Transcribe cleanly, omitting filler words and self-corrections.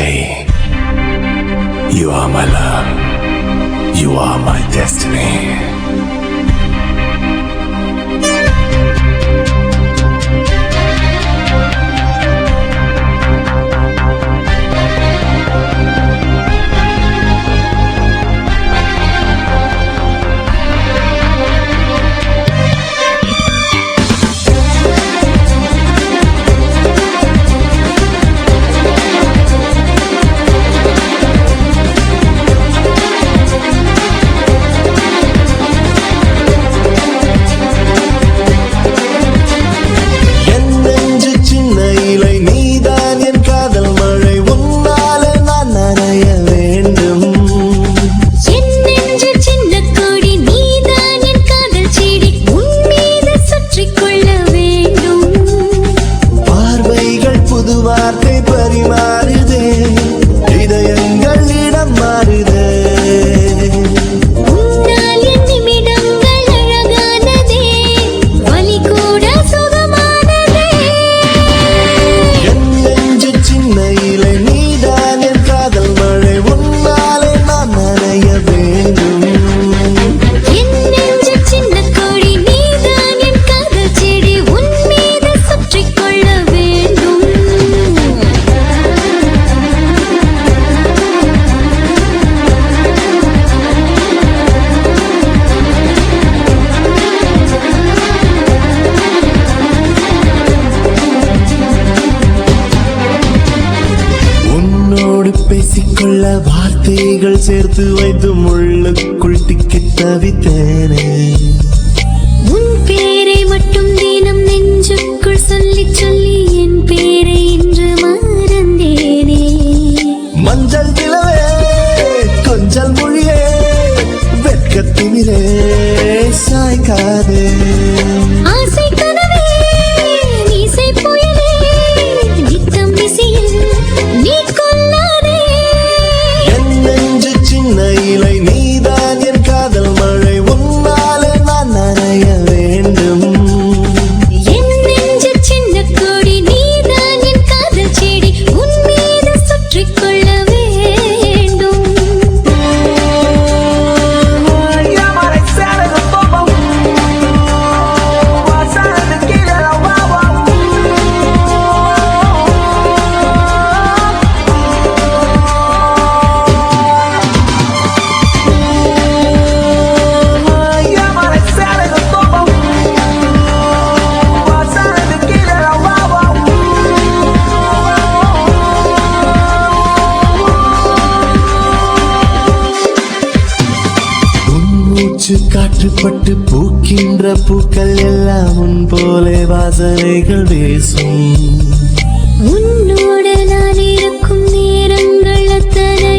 Hey, you are my love. You are my destiny. பேசிக்கொள்ள வார்த்தைகள் சேர்த்து வைத்து முள்ளுக்குள் திக்கி தவித்தேனே. உன் பேரை மட்டும் தினம் நெஞ்சுக்குள் சொல்லி சொல்லி என் பேரை இன்று மறந்தேனே. மஞ்சள் நிலவே கொஞ்சல் மொழியே வெட்கத்தினிலே சாய்க்காதே. ஆசை கனவே நீசை புயலே நித்தம் விசியில் நீ கொல்லாதே. என் நெஞ்சு சின்ன இலை நீதான் என் காதல் மழை உன்னாலே நான் நனைய வேண்டும். என் நெஞ்சு சின்ன கொடி நீதான் என் காதல் செடி உன் மீது சுற்றிக் கொள்ள வேண்டும். காற்றுப்பட்டு பூக்கின்ற பூக்கள் எல்லாம் உன் போலே வாசனைகள் வீசும். உன்னோடு நான் இருக்கும் நேரங்கள் அத்தனை